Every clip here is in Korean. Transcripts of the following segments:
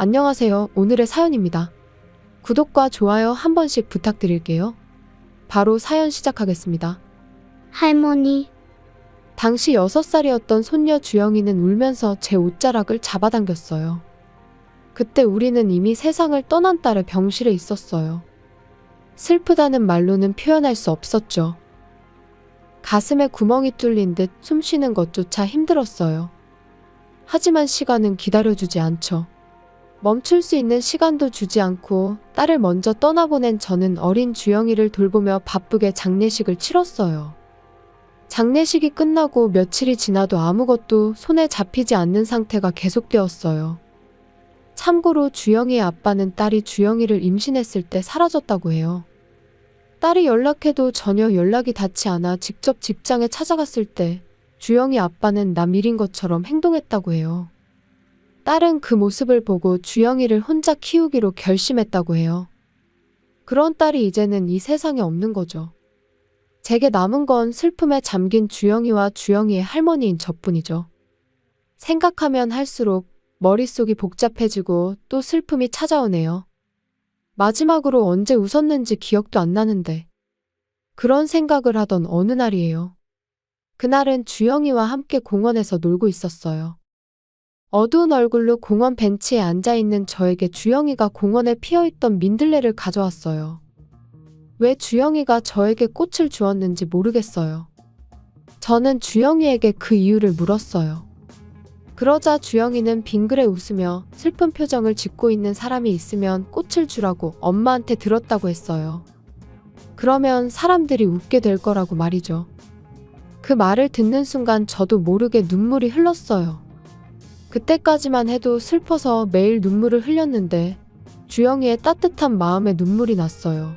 안녕하세요. 오늘의 사연입니다. 구독과 좋아요 한 번씩 부탁드릴게요. 바로 사연 시작하겠습니다. 할머니, 당시 6살이었던 손녀 주영이는 울면서 제 옷자락을 잡아당겼어요. 그때 우리는 이미 세상을 떠난 딸의 병실에 있었어요. 슬프다는 말로는 표현할 수 없었죠. 가슴에 구멍이 뚫린 듯 숨쉬는 것조차 힘들었어요. 하지만 시간은 기다려주지 않죠. 멈출 수 있는 시간도 주지 않고 딸을 먼저 떠나보낸 저는 어린 주영이를 돌보며 바쁘게 장례식을 치렀어요. 장례식이 끝나고 며칠이 지나도 아무것도 손에 잡히지 않는 상태가 계속되었어요. 참고로 주영이의 아빠는 딸이 주영이를 임신했을 때 사라졌다고 해요. 딸이 연락해도 전혀 연락이 닿지 않아 직접 직장에 찾아갔을 때 주영이 아빠는 남 일인 것처럼 행동했다고 해요. 딸은 그 모습을 보고 주영이를 혼자 키우기로 결심했다고 해요. 그런 딸이 이제는 이 세상에 없는 거죠. 제게 남은 건 슬픔에 잠긴 주영이와 주영이의 할머니인 저뿐이죠. 생각하면 할수록 머릿속이 복잡해지고 또 슬픔이 찾아오네요. 마지막으로 언제 웃었는지 기억도 안 나는데 그런 생각을 하던 어느 날이에요. 그날은 주영이와 함께 공원에서 놀고 있었어요. 어두운 얼굴로 공원 벤치에 앉아있는 저에게 주영이가 공원에 피어있던 민들레를 가져왔어요. 왜 주영이가 저에게 꽃을 주었는지 모르겠어요. 저는 주영이에게 그 이유를 물었어요. 그러자 주영이는 빙그레 웃으며 슬픈 표정을 짓고 있는 사람이 있으면 꽃을 주라고 엄마한테 들었다고 했어요. 그러면 사람들이 웃게 될 거라고 말이죠. 그 말을 듣는 순간 저도 모르게 눈물이 흘렀어요. 그때까지만 해도 슬퍼서 매일 눈물을 흘렸는데 주영이의 따뜻한 마음에 눈물이 났어요.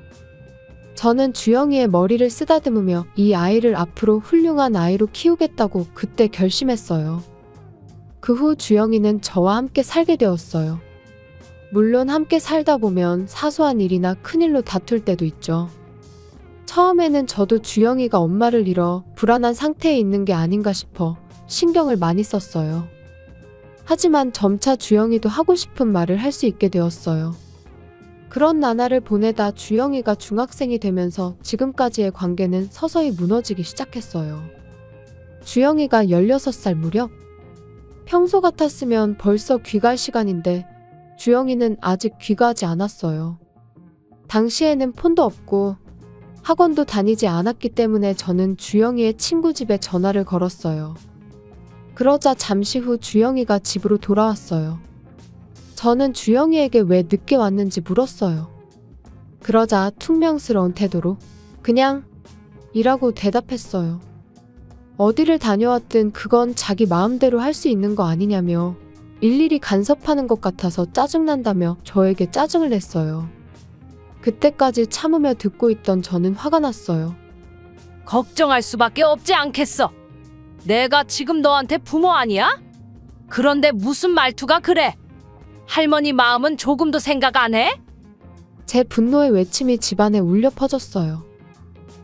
저는 주영이의 머리를 쓰다듬으며 이 아이를 앞으로 훌륭한 아이로 키우겠다고 그때 결심했어요. 그 후 주영이는 저와 함께 살게 되었어요. 물론 함께 살다 보면 사소한 일이나 큰일로 다툴 때도 있죠. 처음에는 저도 주영이가 엄마를 잃어 불안한 상태에 있는 게 아닌가 싶어 신경을 많이 썼어요. 하지만 점차 주영이도 하고 싶은 말을 할 수 있게 되었어요. 그런 나날을 보내다 주영이가 중학생이 되면서 지금까지의 관계는 서서히 무너지기 시작했어요. 주영이가 16살 무렵? 평소 같았으면 벌써 귀가할 시간인데 주영이는 아직 귀가하지 않았어요. 당시에는 폰도 없고 학원도 다니지 않았기 때문에 저는 주영이의 친구 집에 전화를 걸었어요. 그러자 잠시 후 주영이가 집으로 돌아왔어요. 저는 주영이에게 왜 늦게 왔는지 물었어요. 그러자 퉁명스러운 태도로 그냥 이라고 대답했어요. 어디를 다녀왔든 그건 자기 마음대로 할 수 있는 거 아니냐며 일일이 간섭하는 것 같아서 짜증난다며 저에게 짜증을 냈어요. 그때까지 참으며 듣고 있던 저는 화가 났어요. 걱정할 수밖에 없지 않겠어. 내가 지금 너한테 부모 아니야? 그런데 무슨 말투가 그래? 할머니 마음은 조금도 생각 안 해? 제 분노의 외침이 집안에 울려 퍼졌어요.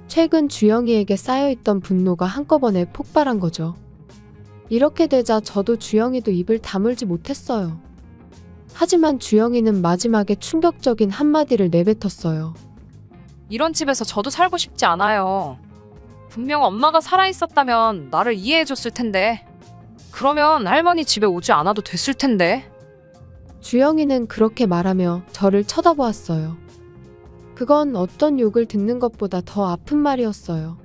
최근 주영이에게 쌓여있던 분노가 한꺼번에 폭발한 거죠. 이렇게 되자 저도 주영이도 입을 다물지 못했어요. 하지만 주영이는 마지막에 충격적인 한마디를 내뱉었어요. 이런 집에서 저도 살고 싶지 않아요. 분명 엄마가 살아있었다면 나를 이해해줬을 텐데. 그러면 할머니 집에 오지 않아도 됐을 텐데. 주영이는 그렇게 말하며 저를 쳐다보았어요. 그건 어떤 욕을 듣는 것보다 더 아픈 말이었어요.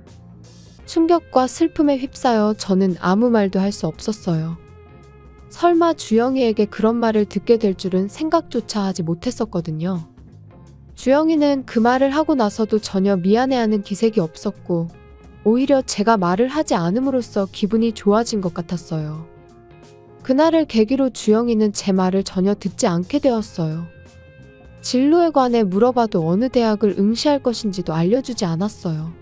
충격과 슬픔에 휩싸여 저는 아무 말도 할 수 없었어요. 설마 주영이에게 그런 말을 듣게 될 줄은 생각조차 하지 못했었거든요. 주영이는 그 말을 하고 나서도 전혀 미안해하는 기색이 없었고 오히려 제가 말을 하지 않음으로써 기분이 좋아진 것 같았어요. 그날을 계기로 주영이는 제 말을 전혀 듣지 않게 되었어요. 진로에 관해 물어봐도 어느 대학을 응시할 것인지도 알려주지 않았어요.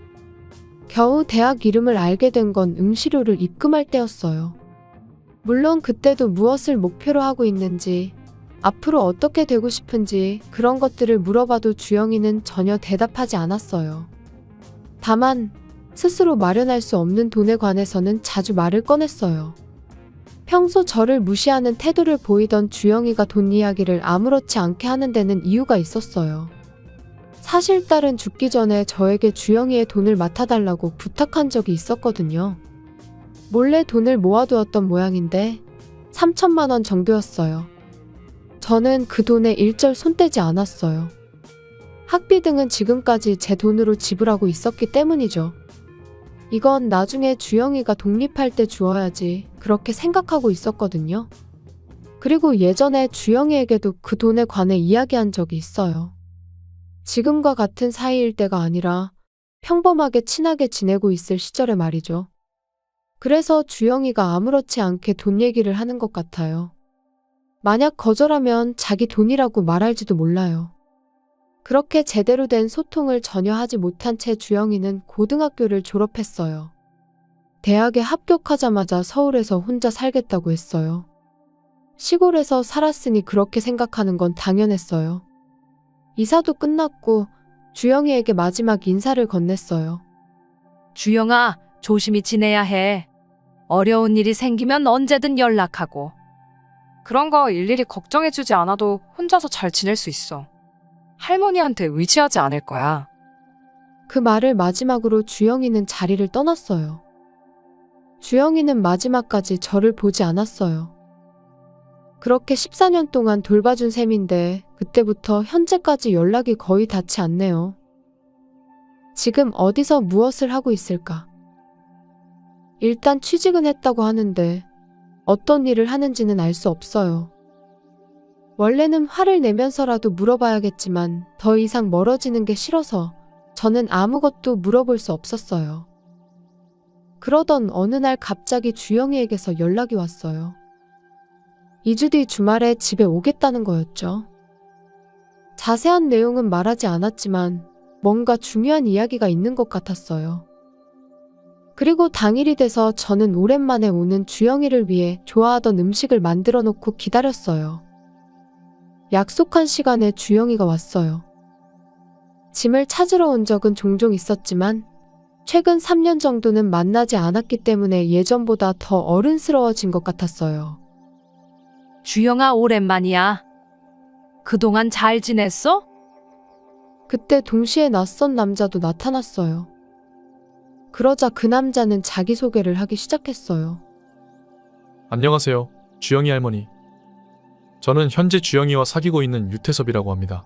겨우 대학 이름을 알게 된 건 응시료를 입금할 때였어요. 물론 그때도 무엇을 목표로 하고 있는지, 앞으로 어떻게 되고 싶은지 그런 것들을 물어봐도 주영이는 전혀 대답하지 않았어요. 다만 스스로 마련할 수 없는 돈에 관해서는 자주 말을 꺼냈어요. 평소 저를 무시하는 태도를 보이던 주영이가 돈 이야기를 아무렇지 않게 하는 데는 이유가 있었어요. 사실 딸은 죽기 전에 저에게 주영이의 돈을 맡아달라고 부탁한 적이 있었거든요. 몰래 돈을 모아두었던 모양인데 3천만 원 정도였어요. 저는 그 돈에 일절 손대지 않았어요. 학비 등은 지금까지 제 돈으로 지불하고 있었기 때문이죠. 이건 나중에 주영이가 독립할 때 주어야지 그렇게 생각하고 있었거든요. 그리고 예전에 주영이에게도 그 돈에 관해 이야기한 적이 있어요. 지금과 같은 사이일 때가 아니라 평범하게 친하게 지내고 있을 시절에 말이죠. 그래서 주영이가 아무렇지 않게 돈 얘기를 하는 것 같아요. 만약 거절하면 자기 돈이라고 말할지도 몰라요. 그렇게 제대로 된 소통을 전혀 하지 못한 채 주영이는 고등학교를 졸업했어요. 대학에 합격하자마자 서울에서 혼자 살겠다고 했어요. 시골에서 살았으니 그렇게 생각하는 건 당연했어요. 이사도 끝났고 주영이에게 마지막 인사를 건넸어요. 주영아, 조심히 지내야 해. 어려운 일이 생기면 언제든 연락하고. 그런 거 일일이 걱정해주지 않아도 혼자서 잘 지낼 수 있어. 할머니한테 의지하지 않을 거야. 그 말을 마지막으로 주영이는 자리를 떠났어요. 주영이는 마지막까지 저를 보지 않았어요. 그렇게 14년 동안 돌봐준 셈인데 그때부터 현재까지 연락이 거의 닿지 않네요. 지금 어디서 무엇을 하고 있을까? 일단 취직은 했다고 하는데 어떤 일을 하는지는 알 수 없어요. 원래는 화를 내면서라도 물어봐야겠지만 더 이상 멀어지는 게 싫어서 저는 아무것도 물어볼 수 없었어요. 그러던 어느 날 갑자기 주영이에게서 연락이 왔어요. 2주 뒤 주말에 집에 오겠다는 거였죠. 자세한 내용은 말하지 않았지만 뭔가 중요한 이야기가 있는 것 같았어요. 그리고 당일이 돼서 저는 오랜만에 오는 주영이를 위해 좋아하던 음식을 만들어 놓고 기다렸어요. 약속한 시간에 주영이가 왔어요. 짐을 찾으러 온 적은 종종 있었지만 최근 3년 정도는 만나지 않았기 때문에 예전보다 더 어른스러워진 것 같았어요. 주영아, 오랜만이야. 그동안 잘 지냈어? 그때 동시에 낯선 남자도 나타났어요. 그러자 그 남자는 자기소개를 하기 시작했어요. 안녕하세요, 주영이 할머니. 저는 현재 주영이와 사귀고 있는 유태섭이라고 합니다.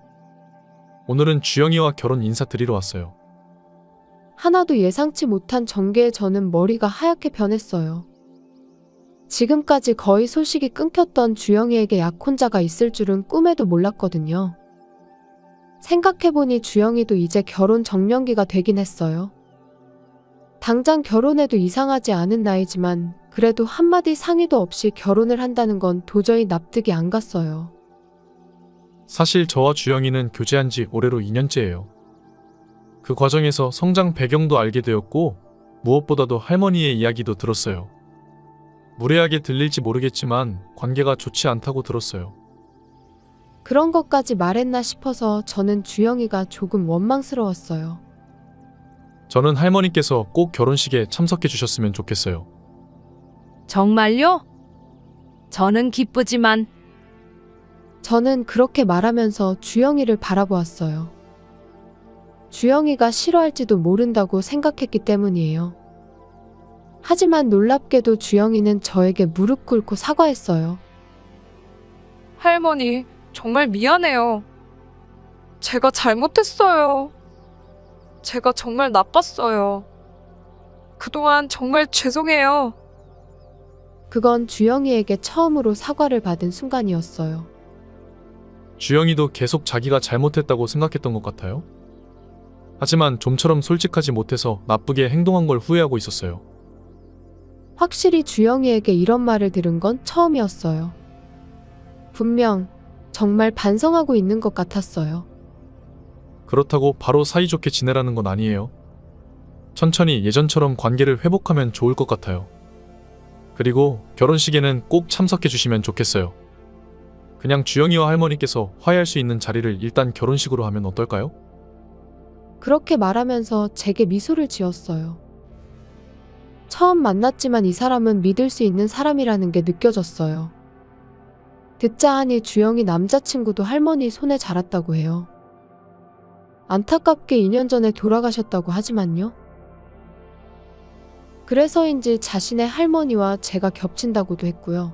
오늘은 주영이와 결혼 인사드리러 왔어요. 하나도 예상치 못한 전개에 저는 머리가 하얗게 변했어요. 지금까지 거의 소식이 끊겼던 주영이에게 약혼자가 있을 줄은 꿈에도 몰랐거든요. 생각해보니 주영이도 이제 결혼 정년기가 되긴 했어요. 당장 결혼해도 이상하지 않은 나이지만 그래도 한마디 상의도 없이 결혼을 한다는 건 도저히 납득이 안 갔어요. 사실 저와 주영이는 교제한 지 올해로 2년째예요. 그 과정에서 성장 배경도 알게 되었고 무엇보다도 할머니의 이야기도 들었어요. 무례하게 들릴지 모르겠지만 관계가 좋지 않다고 들었어요. 그런 것까지 말했나 싶어서 저는 주영이가 조금 원망스러웠어요. 저는 할머니께서 꼭 결혼식에 참석해 주셨으면 좋겠어요. 정말요? 저는 기쁘지만 저는 그렇게 말하면서 주영이를 바라보았어요. 주영이가 싫어할지도 모른다고 생각했기 때문이에요. 하지만 놀랍게도 주영이는 저에게 무릎 꿇고 사과했어요. 할머니, 정말 미안해요. 제가 잘못했어요. 제가 정말 나빴어요. 그동안 정말 죄송해요. 그건 주영이에게 처음으로 사과를 받은 순간이었어요. 주영이도 계속 자기가 잘못했다고 생각했던 것 같아요. 하지만 좀처럼 솔직하지 못해서 나쁘게 행동한 걸 후회하고 있었어요. 확실히 주영이에게 이런 말을 들은 건 처음이었어요. 분명 정말 반성하고 있는 것 같았어요. 그렇다고 바로 사이좋게 지내라는 건 아니에요. 천천히 예전처럼 관계를 회복하면 좋을 것 같아요. 그리고 결혼식에는 꼭 참석해 주시면 좋겠어요. 그냥 주영이와 할머니께서 화해할 수 있는 자리를 일단 결혼식으로 하면 처음 만났지만 이 사람은 믿을 수 있는 사람이라는 게 느껴졌어요. 듣자 하니 주영이 남자친구도 할머니 손에 자랐다고 해요. 안타깝게 2년 전에 돌아가셨다고 하지만요. 그래서인지 자신의 할머니와 제가 겹친다고도 했고요.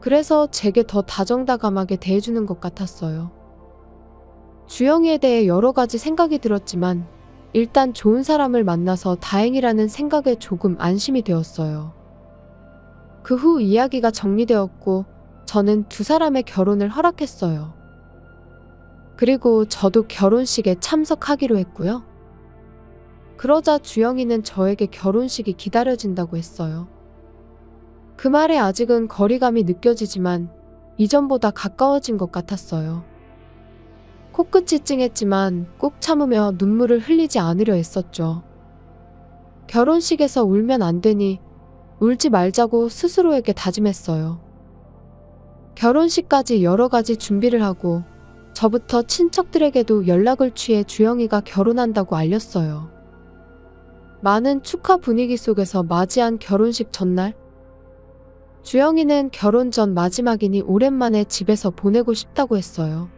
그래서 제게 더 다정다감하게 대해주는 것 같았어요. 주영이에 대해 여러 가지 생각이 들었지만 일단 좋은 사람을 만나서 다행이라는 생각에 조금 안심이 되었어요. 그 후 이야기가 정리되었고 저는 두 사람의 결혼을 허락했어요. 그리고 저도 결혼식에 참석하기로 했고요. 그러자 주영이는 저에게 결혼식이 기다려진다고 했어요. 그 말에 아직은 거리감이 느껴지지만 이전보다 가까워진 것 같았어요. 코끝이 찡했지만 꾹 참으며 눈물을 흘리지 않으려 했었죠. 결혼식에서 울면 안 되니 울지 말자고 스스로에게 다짐했어요. 결혼식까지 여러 가지 준비를 하고 저부터 친척들에게도 연락을 취해 주영이가 결혼한다고 알렸어요. 많은 축하 분위기 속에서 맞이한 결혼식 전날, 주영이는 결혼 전 마지막이니 오랜만에 집에서 보내고 싶다고 했어요.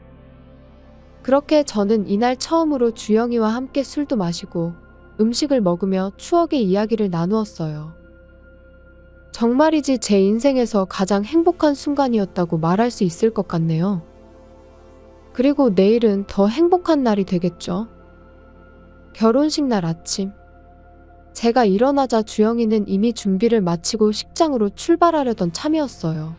그렇게 저는 이날 처음으로 주영이와 함께 술도 마시고 음식을 먹으며 추억의 이야기를 나누었어요. 정말이지 제 인생에서 가장 행복한 순간이었다고 말할 수 있을 것 같네요. 그리고 내일은 더 행복한 날이 되겠죠. 결혼식 날 아침, 제가 일어나자 주영이는 이미 준비를 마치고 식장으로 출발하려던 참이었어요.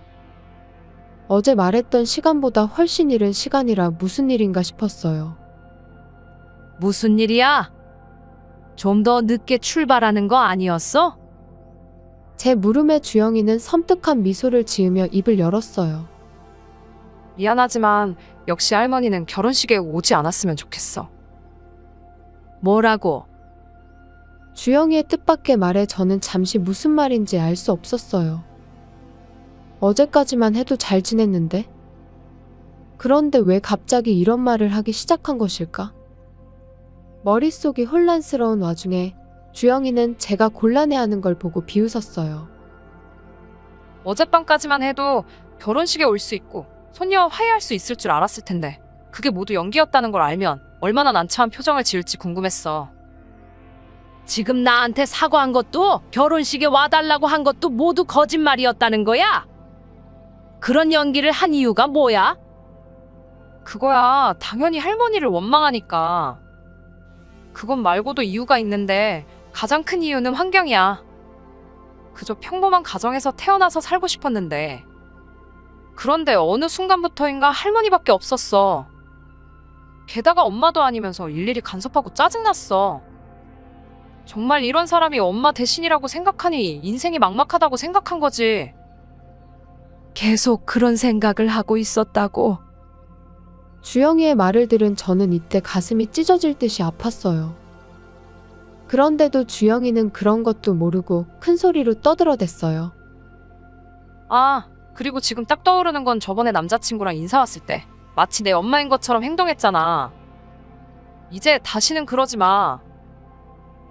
어제 말했던 시간보다 훨씬 이른 시간이라 무슨 일인가 싶었어요. 무슨 일이야? 좀 더 늦게 출발하는 거 아니었어? 제 물음에 주영이는 섬뜩한 미소를 지으며 입을 열었어요. 미안하지만 역시 할머니는 결혼식에 오지 않았으면 좋겠어. 뭐라고? 주영이의 뜻밖의 말에 저는 잠시 무슨 말인지 알 수 없었어요. 어제까지만 해도 잘 지냈는데? 그런데 왜 갑자기 이런 말을 하기 시작한 것일까? 머릿속이 혼란스러운 와중에 주영이는 제가 곤란해하는 걸 보고 비웃었어요. 어젯밤까지만 해도 결혼식에 올 수 있고 손녀와 화해할 수 있을 줄 알았을 텐데 그게 모두 연기였다는 걸 알면 얼마나 난처한 표정을 지을지 궁금했어. 지금 나한테 사과한 것도 결혼식에 와달라고 한 것도 모두 거짓말이었다는 거야? 그런 연기를 한 이유가 뭐야? 그거야 당연히 할머니를 원망하니까. 그건 말고도 이유가 있는데 가장 큰 이유는 환경이야. 그저 평범한 가정에서 태어나서 살고 싶었는데 그런데 어느 순간부터인가 할머니밖에 없었어. 게다가 엄마도 아니면서 일일이 간섭하고 짜증났어. 정말 이런 사람이 엄마 대신이라고 생각하니 인생이 막막하다고 생각한 거지. 계속 그런 생각을 하고 있었다고. 주영이의 말을 들은 저는 이때 가슴이 찢어질 듯이 아팠어요. 그런데도 주영이는 그런 것도 모르고 큰 소리로 떠들어댔어요. 아, 그리고 지금 딱 떠오르는 건 저번에 남자친구랑 인사 왔을 때 마치 내 엄마인 것처럼 행동했잖아. 이제 다시는 그러지 마.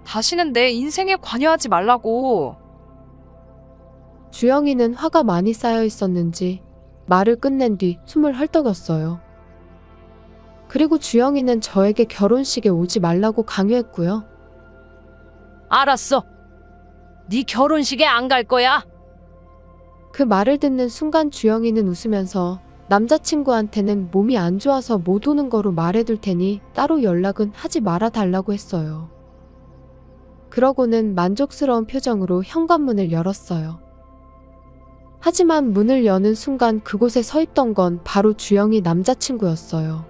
다시는 내 인생에 관여하지 말라고. 주영이는 화가 많이 쌓여 있었는지 말을 끝낸 뒤 숨을 헐떡였어요. 그리고 주영이는 저에게 결혼식에 오지 말라고 강요했고요. 알았어. 네 결혼식에 안 갈 거야. 그 말을 듣는 순간 주영이는 웃으면서 남자친구한테는 몸이 안 좋아서 못 오는 거로 말해둘 테니 따로 연락은 하지 말아 달라고 했어요. 그러고는 만족스러운 표정으로 현관문을 열었어요. 하지만 문을 여는 순간 그곳에 서 있던 건 바로 주영이 남자친구였어요.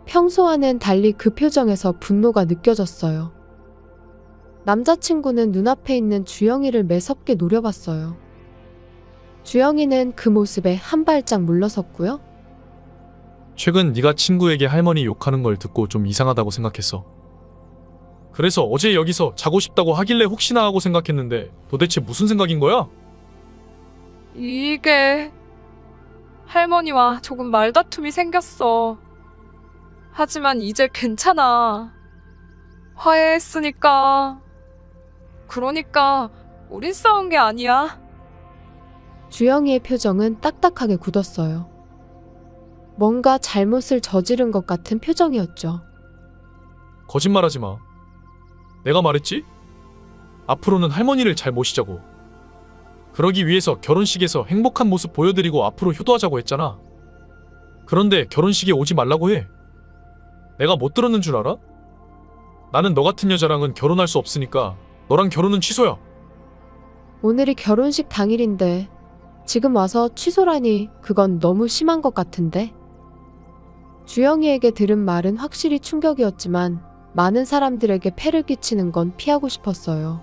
평소와는 달리 그 표정에서 분노가 느껴졌어요. 남자친구는 눈앞에 있는 주영이를 매섭게 노려봤어요. 주영이는 그 모습에 한 발짝 물러섰고요. 최근 네가 친구에게 할머니 욕하는 걸 듣고 좀 이상하다고 생각했어. 그래서 어제 여기서 자고 싶다고 하길래 혹시나 하고 생각했는데 도대체 무슨 생각인 거야? 이게 할머니와 조금 말다툼이 생겼어. 하지만 이제 괜찮아. 화해했으니까 그러니까 우린 싸운 게 아니야. 주영이의 표정은 딱딱하게 굳었어요. 뭔가 잘못을 저지른 것 같은 표정이었죠. 거짓말하지 마. 내가 말했지? 앞으로는 할머니를 잘 모시자고. 그러기 위해서 결혼식에서 행복한 모습 보여드리고 앞으로 효도하자고 했잖아. 그런데 결혼식에 오지 말라고 해. 내가 못 들었는 줄 알아? 나는 너 같은 여자랑은 결혼할 수 없으니까 너랑 결혼은 취소야. 오늘이 결혼식 당일인데 지금 와서 취소라니 그건 너무 심한 것 같은데? 주영이에게 들은 말은 확실히 충격이었지만 많은 사람들에게 폐를 끼치는 건 피하고 싶었어요.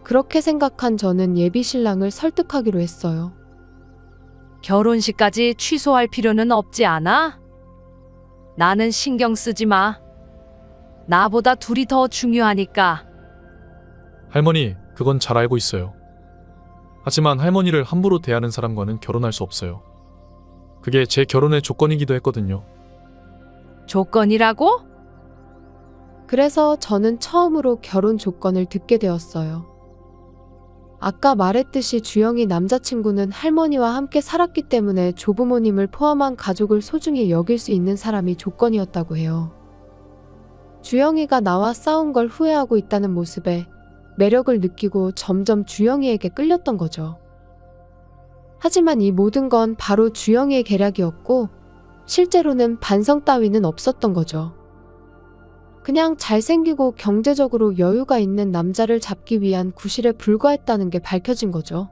그렇게 생각한 저는 예비 신랑을 설득하기로 했어요. 결혼식까지 취소할 필요는 없지 않아? 나는 신경 쓰지 마. 나보다 둘이 더 중요하니까. 할머니, 그건 잘 알고 있어요. 하지만 할머니를 함부로 대하는 사람과는 결혼할 수 없어요. 그게 제 결혼의 조건이기도 했거든요. 조건이라고? 그래서 저는 처음으로 결혼 조건을 듣게 되었어요. 아까 말했듯이 주영이 남자친구는 할머니와 함께 살았기 때문에 조부모님을 포함한 가족을 소중히 여길 수 있는 사람이 조건이었다고 해요. 주영이가 나와 싸운 걸 후회하고 있다는 모습에 매력을 느끼고 점점 주영이에게 끌렸던 거죠. 하지만 이 모든 건 바로 주영이의 계략이었고 실제로는 반성 따위는 없었던 거죠. 그냥 잘생기고 경제적으로 여유가 있는 남자를 잡기 위한 구실에 불과했다는 게 밝혀진 거죠.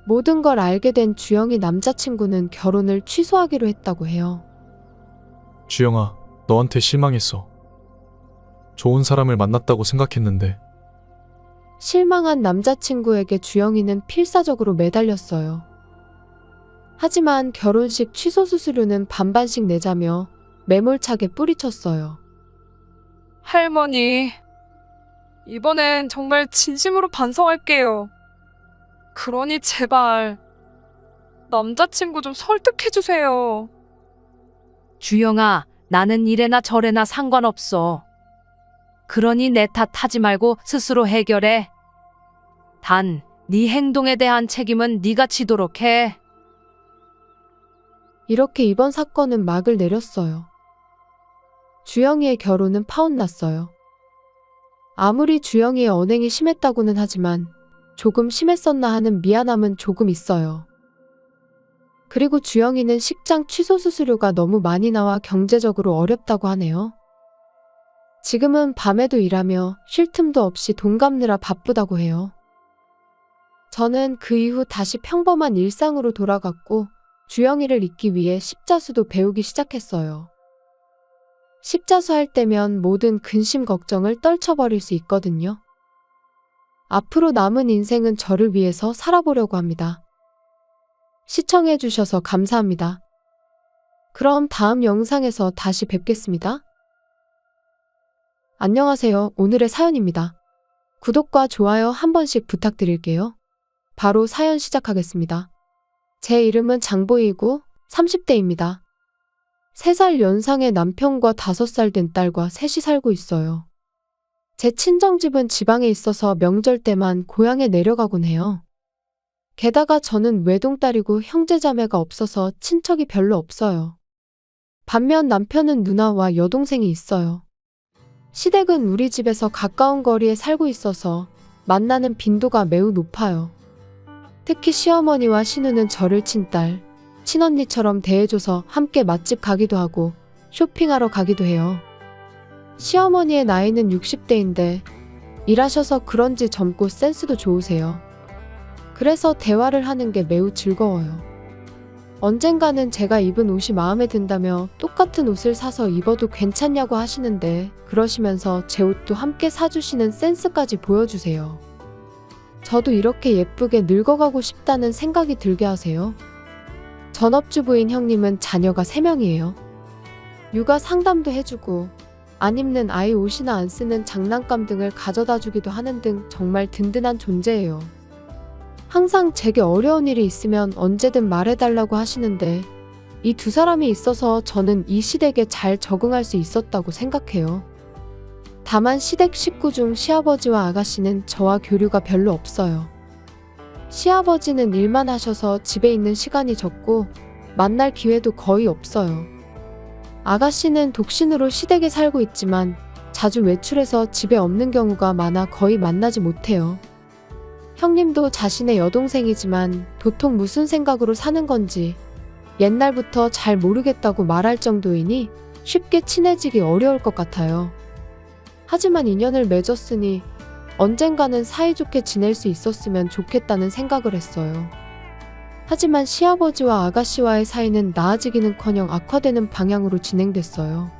모든 걸 알게 된 주영이 남자친구는 결혼을 취소하기로 했다고 해요. 주영아, 너한테 실망했어. 좋은 사람을 만났다고 생각했는데. 실망한 남자친구에게 주영이는 필사적으로 매달렸어요. 하지만 결혼식 취소 수수료는 반반씩 내자며 매몰차게 뿌리쳤어요. 할머니, 이번엔 정말 진심으로 반성할게요. 그러니 제발 남자친구 좀 설득해주세요. 주영아, 나는 이래나 저래나 상관없어. 그러니 내 탓하지 말고 스스로 해결해. 단, 네 행동에 대한 책임은 네가 지도록 해. 이렇게 이번 사건은 막을 내렸어요. 주영이의 결혼은 파혼났어요. 아무리 주영이의 언행이 심했다고는 하지만 조금 심했었나 하는 미안함은 조금 있어요. 그리고 주영이는 식장 취소 수수료가 너무 많이 나와 경제적으로 어렵다고 하네요. 지금은 밤에도 일하며 쉴 틈도 없이 돈 갚느라 바쁘다고 해요. 저는 그 이후 다시 평범한 일상으로 돌아갔고 주영이를 잊기 위해 십자수도 배우기 시작했어요. 십자수 할 때면 모든 근심 걱정을 떨쳐버릴 수 있거든요. 앞으로 남은 인생은 저를 위해서 살아보려고 합니다. 시청해주셔서 감사합니다. 그럼 다음 영상에서 다시 뵙겠습니다. 안녕하세요. 오늘의 사연입니다. 구독과 좋아요 한 번씩 부탁드릴게요. 바로 사연 시작하겠습니다. 제 이름은 장보이고 30대입니다. 3살 연상의 남편과 5살 된 딸과 셋이 살고 있어요. 제 친정집은 지방에 있어서 명절 때만 고향에 내려가곤 해요. 게다가 저는 외동딸이고 형제자매가 없어서 친척이 별로 없어요. 반면 남편은 누나와 여동생이 있어요. 시댁은 우리 집에서 가까운 거리에 살고 있어서 만나는 빈도가 매우 높아요. 특히 시어머니와 신우는 저를 친딸, 친언니처럼 대해줘서 함께 맛집 가기도 하고 쇼핑하러 가기도 해요. 시어머니의 나이는 60대인데 일하셔서 그런지 젊고 센스도 좋으세요. 그래서 대화를 하는 게 매우 즐거워요. 언젠가는 제가 입은 옷이 마음에 든다며 똑같은 옷을 사서 입어도 괜찮냐고 하시는데 그러시면서 제 옷도 함께 사주시는 센스까지 보여주세요. 저도 이렇게 예쁘게 늙어가고 싶다는 생각이 들게 하세요. 전업주부인 형님은 자녀가 3명이에요. 육아 상담도 해주고 안 입는 아이 옷이나 안 쓰는 장난감 등을 가져다 주기도 하는 등 정말 든든한 존재예요. 항상 제게 어려운 일이 있으면 언제든 말해달라고 하시는데 이 두 사람이 있어서 저는 이 시댁에 잘 적응할 수 있었다고 생각해요. 다만 시댁 식구 중 시아버지와 아가씨는 저와 교류가 별로 없어요. 시아버지는 일만 하셔서 집에 있는 시간이 적고 만날 기회도 거의 없어요. 아가씨는 독신으로 시댁에 살고 있지만 자주 외출해서 집에 없는 경우가 많아 거의 만나지 못해요. 형님도 자신의 여동생이지만 도통 무슨 생각으로 사는 건지 옛날부터 잘 모르겠다고 말할 정도이니 쉽게 친해지기 어려울 것 같아요. 하지만 인연을 맺었으니 언젠가는 사이좋게 지낼 수 있었으면 좋겠다는 생각을 했어요. 하지만 시아버지와 아가씨와의 사이는 나아지기는커녕 악화되는 방향으로 진행됐어요.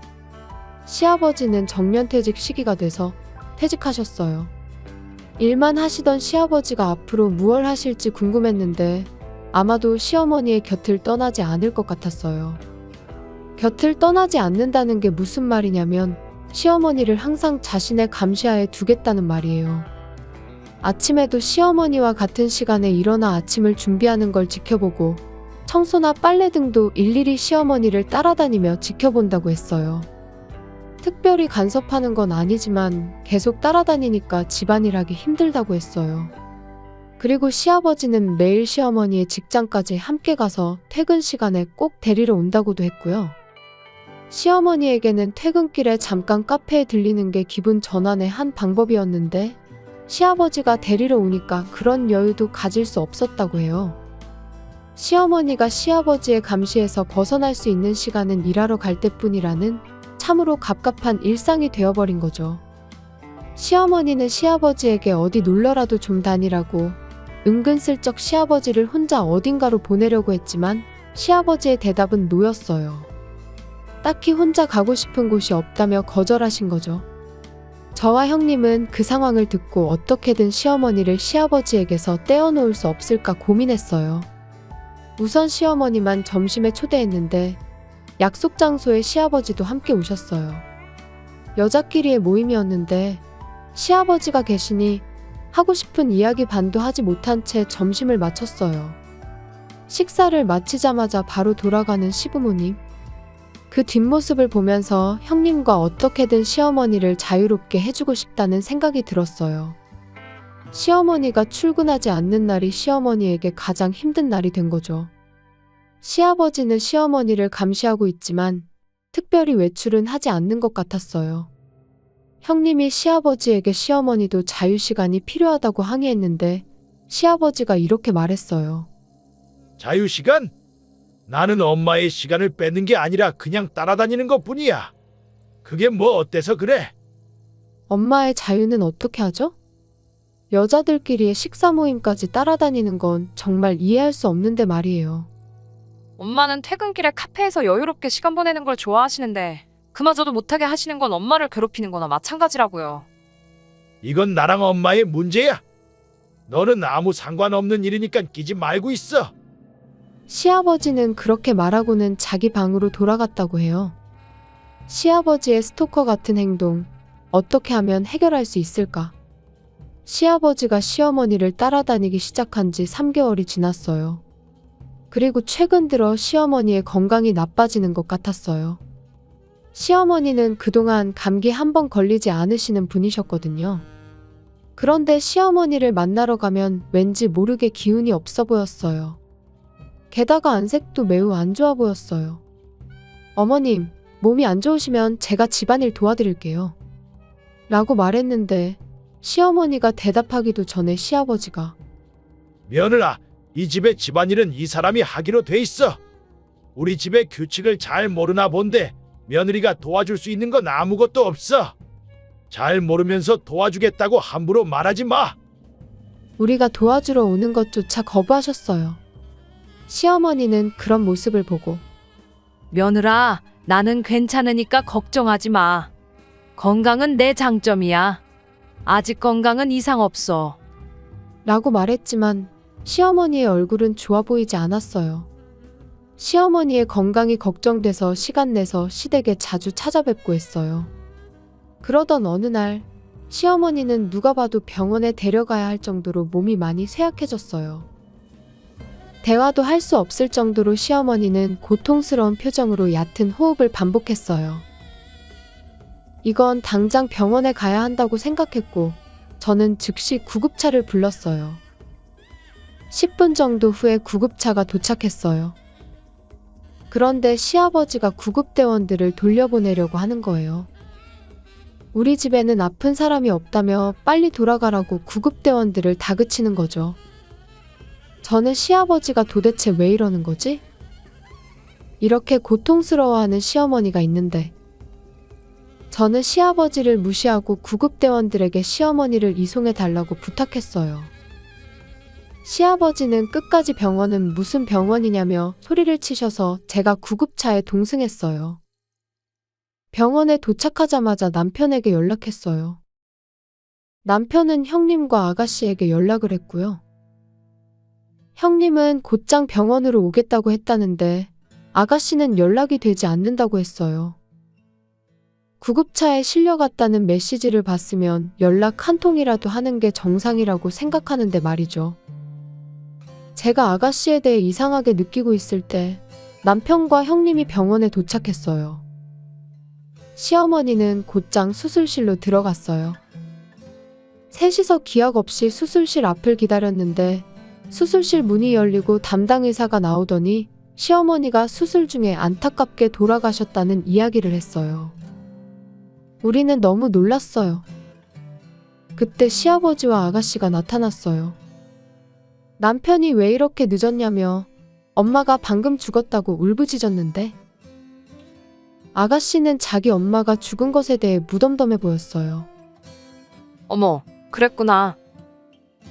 시아버지는 정년퇴직 시기가 돼서 퇴직하셨어요. 일만 하시던 시아버지가 앞으로 무얼 하실지 궁금했는데 아마도 시어머니의 곁을 떠나지 않을 것 같았어요. 곁을 떠나지 않는다는 게 무슨 말이냐면 시어머니를 항상 자신의 감시하에 두겠다는 말이에요. 아침에도 시어머니와 같은 시간에 일어나 아침을 준비하는 걸 지켜보고 청소나 빨래 등도 일일이 시어머니를 따라다니며 지켜본다고 했어요. 특별히 간섭하는 건 아니지만 계속 따라다니니까 집안일 하기 힘들다고 했어요. 그리고 시아버지는 매일 시어머니의 직장까지 함께 가서 퇴근 시간에 꼭 데리러 온다고도 했고요. 시어머니에게는 퇴근길에 잠깐 카페에 들리는 게 기분 전환의 한 방법이었는데 시아버지가 데리러 오니까 그런 여유도 가질 수 없었다고 해요. 시어머니가 시아버지의 감시에서 벗어날 수 있는 시간은 일하러 갈 때뿐이라는 참으로 갑갑한 일상이 되어버린 거죠. 시어머니는 시아버지에게 어디 놀러라도 좀 다니라고 은근슬쩍 시아버지를 혼자 어딘가로 보내려고 했지만 시아버지의 대답은 노였어요. 딱히 혼자 가고 싶은 곳이 없다며 거절하신 거죠. 저와 형님은 그 상황을 듣고 어떻게든 시어머니를 시아버지에게서 떼어놓을 수 없을까 고민했어요. 우선 시어머니만 점심에 초대했는데 약속 장소에 시아버지도 함께 오셨어요. 여자끼리의 모임이었는데 시아버지가 계시니 하고 싶은 이야기 반도 하지 못한 채 점심을 마쳤어요. 식사를 마치자마자 바로 돌아가는 시부모님. 그 뒷모습을 보면서 형님과 어떻게든 시어머니를 자유롭게 해주고 싶다는 생각이 들었어요. 시어머니가 출근하지 않는 날이 시어머니에게 가장 힘든 날이 된 거죠. 시아버지는 시어머니를 감시하고 있지만 특별히 외출은 하지 않는 것 같았어요. 형님이 시아버지에게 시어머니도 자유시간이 필요하다고 항의했는데 시아버지가 이렇게 말했어요. 자유시간? 나는 엄마의 시간을 뺏는 게 아니라 그냥 따라다니는 것뿐이야. 그게 뭐 어때서 그래? 엄마의 자유는 어떻게 하죠? 여자들끼리의 식사 모임까지 따라다니는 건 정말 이해할 수 없는데 말이에요. 엄마는 퇴근길에 카페에서 여유롭게 시간 보내는 걸 좋아하시는데 그마저도 못하게 하시는 건 엄마를 괴롭히는 거나 마찬가지라고요. 이건 나랑 엄마의 문제야. 너는 아무 상관없는 일이니까 끼지 말고 있어. 시아버지는 그렇게 말하고는 자기 방으로 돌아갔다고 해요. 시아버지의 스토커 같은 행동, 어떻게 하면 해결할 수 있을까? 시아버지가 시어머니를 따라다니기 시작한 지 3개월이 지났어요. 그리고 최근 들어 시어머니의 건강이 나빠지는 것 같았어요. 시어머니는 그동안 감기 한 번 걸리지 않으시는 분이셨거든요. 그런데 시어머니를 만나러 가면 왠지 모르게 기운이 없어 보였어요. 게다가 안색도 매우 안 좋아 보였어요. 어머님, 몸이 안 좋으시면 제가 집안일 도와드릴게요. 라고 말했는데 시어머니가 대답하기도 전에 시아버지가 며느라, 이 집의 집안일은 이 사람이 하기로 돼 있어. 우리 집의 규칙을 잘 모르나 본데 며느리가 도와줄 수 있는 건 아무것도 없어. 잘 모르면서 도와주겠다고 함부로 말하지 마. 우리가 도와주러 오는 것조차 거부하셨어요. 시어머니는 그런 모습을 보고 며느라, 나는 괜찮으니까 걱정하지 마. 건강은 내 장점이야. 아직 건강은 이상 없어. 라고 말했지만 시어머니의 얼굴은 좋아 보이지 않았어요. 시어머니의 건강이 걱정돼서 시간 내서 시댁에 자주 찾아뵙고 했어요. 그러던 어느 날 시어머니는 누가 봐도 병원에 데려가야 할 정도로 몸이 많이 쇠약해졌어요. 대화도 할 수 없을 정도로 시어머니는 고통스러운 표정으로 얕은 호흡을 반복했어요. 이건 당장 병원에 가야 한다고 생각했고 저는 즉시 구급차를 불렀어요. 10분 정도 후에 구급차가 도착했어요. 그런데 시아버지가 구급대원들을 돌려보내려고 하는 거예요. 우리 집에는 아픈 사람이 없다며 빨리 돌아가라고 구급대원들을 다그치는 거죠. 저는 시아버지가 도대체 왜 이러는 거지? 이렇게 고통스러워하는 시어머니가 있는데 저는 시아버지를 무시하고 구급대원들에게 시어머니를 이송해달라고 부탁했어요. 시아버지는 끝까지 병원은 무슨 병원이냐며 소리를 치셔서 제가 구급차에 동승했어요. 병원에 도착하자마자 남편에게 연락했어요. 남편은 형님과 아가씨에게 연락을 했고요. 형님은 곧장 병원으로 오겠다고 했다는데 아가씨는 연락이 되지 않는다고 했어요. 구급차에 실려갔다는 메시지를 봤으면 연락 한 통이라도 하는 게 정상이라고 생각하는데 말이죠. 제가 아가씨에 대해 이상하게 느끼고 있을 때 남편과 형님이 병원에 도착했어요. 시어머니는 곧장 수술실로 들어갔어요. 셋이서 기약 없이 수술실 앞을 기다렸는데 수술실 문이 열리고 담당 의사가 나오더니 시어머니가 수술 중에 안타깝게 돌아가셨다는 이야기를 했어요. 우리는 너무 놀랐어요. 그때 시아버지와 아가씨가 나타났어요. 남편이 왜 이렇게 늦었냐며 엄마가 방금 죽었다고 울부짖었는데 아가씨는 자기 엄마가 죽은 것에 대해 무덤덤해 보였어요. 어머, 그랬구나.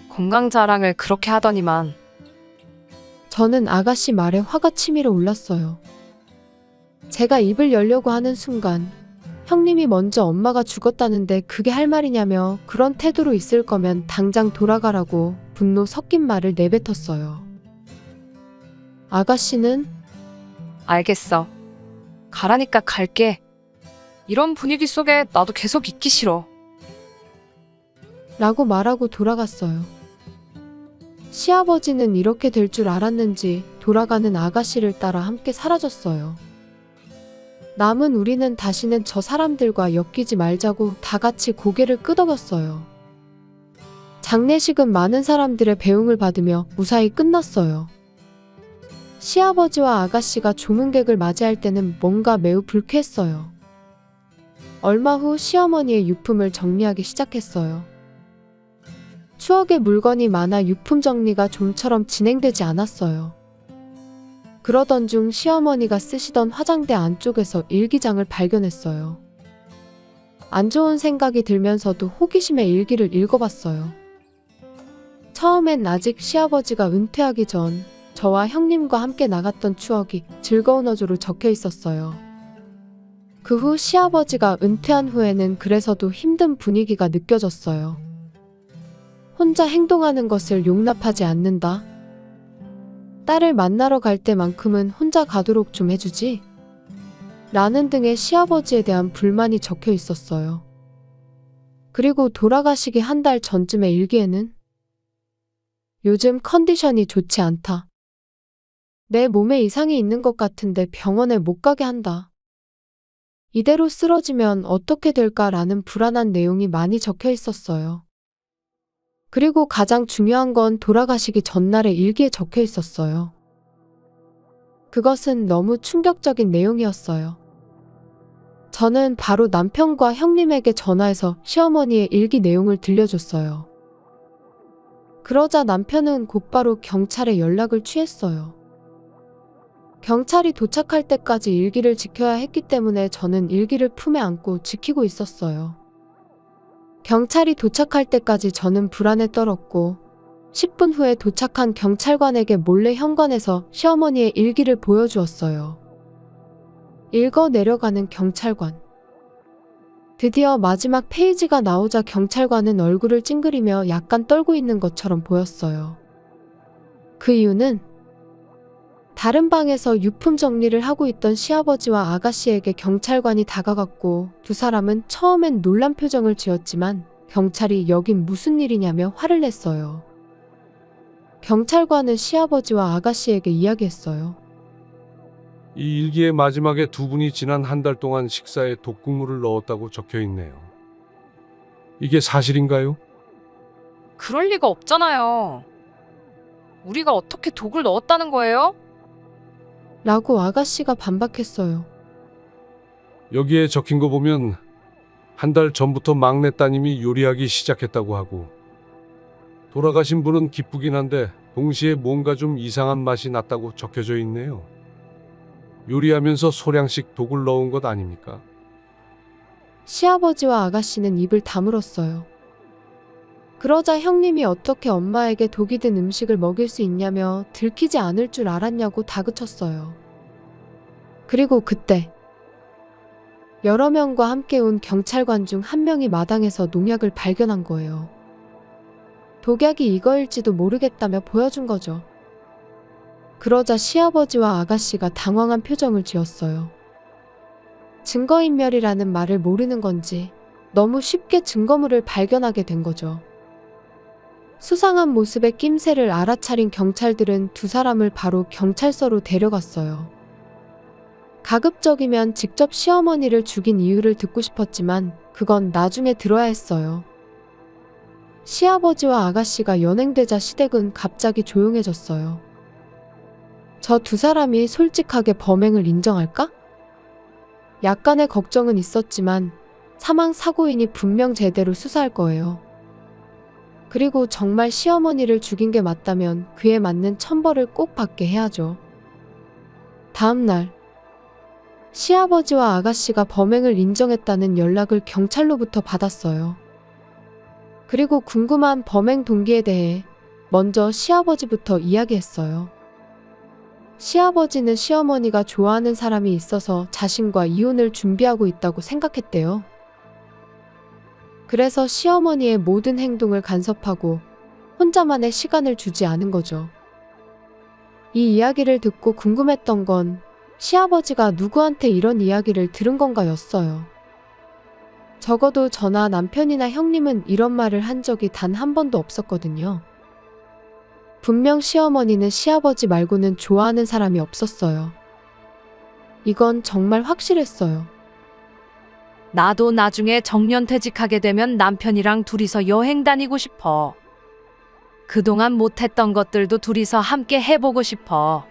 건강 자랑을 그렇게 하더니만. 저는 아가씨 말에 화가 치밀어 올랐어요. 제가 입을 열려고 하는 순간 형님이 먼저 엄마가 죽었다는데 그게 할 말이냐며 그런 태도로 있을 거면 당장 돌아가라고 분노 섞인 말을 내뱉었어요. 아가씨는 알겠어. 가라니까 갈게. 이런 분위기 속에 나도 계속 있기 싫어. 라고 말하고 돌아갔어요. 시아버지는 이렇게 될 줄 알았는지 돌아가는 아가씨를 따라 함께 사라졌어요. 남은 우리는 다시는 저 사람들과 엮이지 말자고 다 같이 고개를 끄덕였어요. 장례식은 많은 사람들의 배웅을 받으며 무사히 끝났어요. 시아버지와 아가씨가 조문객을 맞이할 때는 뭔가 매우 불쾌했어요. 얼마 후 시어머니의 유품을 정리하기 시작했어요. 추억의 물건이 많아 유품 정리가 좀처럼 진행되지 않았어요. 그러던 중 시어머니가 쓰시던 화장대 안쪽에서 일기장을 발견했어요. 안 좋은 생각이 들면서도 호기심에 일기를 읽어봤어요. 처음엔 아직 시아버지가 은퇴하기 전 저와 형님과 함께 나갔던 추억이 즐거운 어조로 적혀 있었어요. 그 후 시아버지가 은퇴한 후에는 그래서도 힘든 분위기가 느껴졌어요. 혼자 행동하는 것을 용납하지 않는다. 딸을 만나러 갈 때만큼은 혼자 가도록 좀 해주지. 라는 등의 시아버지에 대한 불만이 적혀 있었어요. 그리고 돌아가시기 한 달 전쯤의 일기에는 요즘 컨디션이 좋지 않다. 내 몸에 이상이 있는 것 같은데 병원에 못 가게 한다. 이대로 쓰러지면 어떻게 될까라는 불안한 내용이 많이 적혀 있었어요. 그리고 가장 중요한 건 돌아가시기 전날의 일기에 적혀 있었어요. 그것은 너무 충격적인 내용이었어요. 저는 바로 남편과 형님에게 전화해서 시어머니의 일기 내용을 들려줬어요. 그러자 남편은 곧바로 경찰에 연락을 취했어요. 경찰이 도착할 때까지 일기를 지켜야 했기 때문에 저는 일기를 품에 안고 지키고 있었어요. 경찰이 도착할 때까지 저는 불안에 떨었고 10분 후에 도착한 경찰관에게 몰래 현관에서 시어머니의 일기를 보여주었어요. 읽어 내려가는 경찰관. 드디어 마지막 페이지가 나오자 경찰관은 얼굴을 찡그리며 약간 떨고 있는 것처럼 보였어요. 그 이유는 다른 방에서 유품 정리를 하고 있던 시아버지와 아가씨에게 경찰관이 다가갔고 두 사람은 처음엔 놀란 표정을 지었지만 경찰이 여긴 무슨 일이냐며 화를 냈어요. 경찰관은 시아버지와 아가씨에게 이야기했어요. 이 일기의 마지막에 두 분이 지난 한 달 동안 식사에 독극물을 넣었다고 적혀 있네요. 이게 사실인가요? 그럴 리가 없잖아요. 우리가 어떻게 독을 넣었다는 거예요? 라고 아가씨가 반박했어요. 여기에 적힌 거 보면 한 달 전부터 막내 따님이 요리하기 시작했다고 하고, 돌아가신 분은 기쁘긴 한데 동시에 뭔가 좀 이상한 맛이 났다고 적혀져 있네요. 요리하면서 소량씩 독을 넣은 것 아닙니까? 시아버지와 아가씨는 입을 다물었어요. 그러자 형님이 어떻게 엄마에게 독이 든 음식을 먹일 수 있냐며 들키지 않을 줄 알았냐고 다그쳤어요. 그리고 그때 여러 명과 함께 온 경찰관 중 한 명이 마당에서 농약을 발견한 거예요. 독약이 이거일지도 모르겠다며 보여준 거죠. 그러자 시아버지와 아가씨가 당황한 표정을 지었어요. 증거인멸이라는 말을 모르는 건지 너무 쉽게 증거물을 발견하게 된 거죠. 수상한 모습의 낌새를 알아차린 경찰들은 두 사람을 바로 경찰서로 데려갔어요. 가급적이면 직접 시어머니를 죽인 이유를 듣고 싶었지만 그건 나중에 들어야 했어요. 시아버지와 아가씨가 연행되자 시댁은 갑자기 조용해졌어요. 저 두 사람이 솔직하게 범행을 인정할까? 약간의 걱정은 있었지만 사망 사고인이 분명 제대로 수사할 거예요. 그리고 정말 시어머니를 죽인 게 맞다면 그에 맞는 천벌을 꼭 받게 해야죠. 다음 날 시아버지와 아가씨가 범행을 인정했다는 연락을 경찰로부터 받았어요. 그리고 궁금한 범행 동기에 대해 먼저 시아버지부터 이야기했어요. 시아버지는 시어머니가 좋아하는 사람이 있어서 자신과 이혼을 준비하고 있다고 생각했대요. 그래서 시어머니의 모든 행동을 간섭하고 혼자만의 시간을 주지 않은 거죠. 이 이야기를 듣고 궁금했던 건 시아버지가 누구한테 이런 이야기를 들은 건가였어요. 적어도 저나 남편이나 형님은 이런 말을 한 적이 단 한 번도 없었거든요. 분명 시어머니는 시아버지 말고는 좋아하는 사람이 없었어요. 이건 정말 확실했어요. 나도 나중에 정년퇴직하게 되면 남편이랑 둘이서 여행 다니고 싶어. 그동안 못했던 것들도 둘이서 함께 해보고 싶어.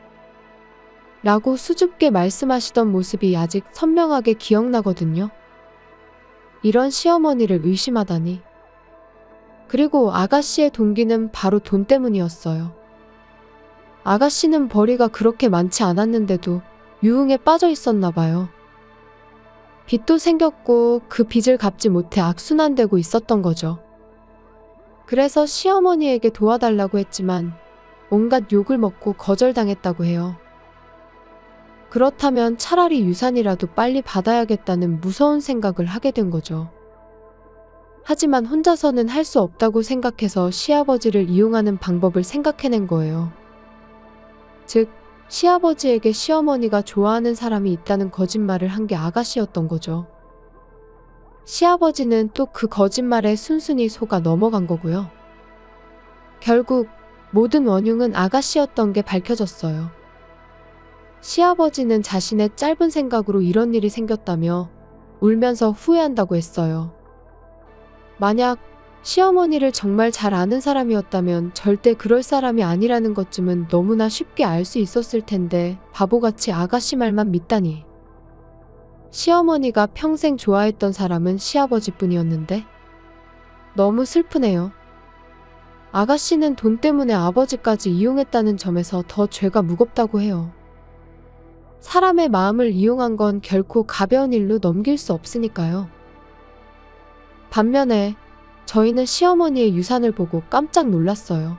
라고 수줍게 말씀하시던 모습이 아직 선명하게 기억나거든요. 이런 시어머니를 의심하다니. 그리고 아가씨의 동기는 바로 돈 때문이었어요. 아가씨는 벌이가 그렇게 많지 않았는데도 유흥에 빠져 있었나 봐요. 빚도 생겼고 그 빚을 갚지 못해 악순환되고 있었던 거죠. 그래서 시어머니에게 도와달라고 했지만 온갖 욕을 먹고 거절당했다고 해요. 그렇다면 차라리 유산이라도 빨리 받아야겠다는 무서운 생각을 하게 된 거죠. 하지만 혼자서는 할 수 없다고 생각해서 시아버지를 이용하는 방법을 생각해낸 거예요. 즉, 시아버지에게 시어머니가 좋아하는 사람이 있다는 거짓말을 한 게 아가씨였던 거죠. 시아버지는 또 그 거짓말에 순순히 속아 넘어간 거고요. 결국 모든 원흉은 아가씨였던 게 밝혀졌어요. 시아버지는 자신의 짧은 생각으로 이런 일이 생겼다며 울면서 후회한다고 했어요. 만약 시어머니를 정말 잘 아는 사람이었다면 절대 그럴 사람이 아니라는 것쯤은 너무나 쉽게 알 수 있었을 텐데 바보같이 아가씨 말만 믿다니. 시어머니가 평생 좋아했던 사람은 시아버지뿐이었는데 너무 슬프네요. 아가씨는 돈 때문에 아버지까지 이용했다는 점에서 더 죄가 무겁다고 해요. 사람의 마음을 이용한 건 결코 가벼운 일로 넘길 수 없으니까요. 반면에 저희는 시어머니의 유산을 보고 깜짝 놀랐어요.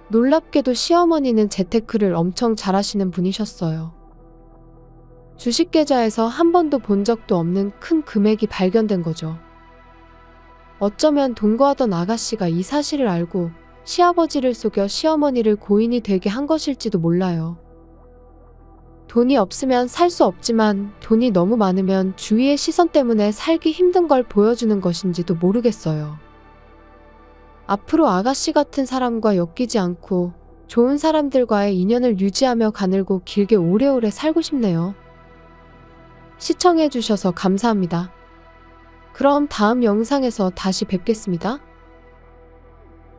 놀랍게도 시어머니는 재테크를 엄청 잘하시는 분이셨어요. 주식계좌에서 한 번도 본 적도 없는 큰 금액이 발견된 거죠. 어쩌면 동거하던 아가씨가 이 사실을 알고 시아버지를 속여 시어머니를 고인이 되게 한 것일지도 몰라요. 돈이 없으면 살 수 없지만 돈이 너무 많으면 주위의 시선 때문에 살기 힘든 걸 보여주는 것인지도 모르겠어요. 앞으로 아가씨 같은 사람과 엮이지 않고 좋은 사람들과의 인연을 유지하며 가늘고 길게 오래오래 살고 싶네요. 시청해주셔서 감사합니다. 그럼 다음 영상에서 다시 뵙겠습니다.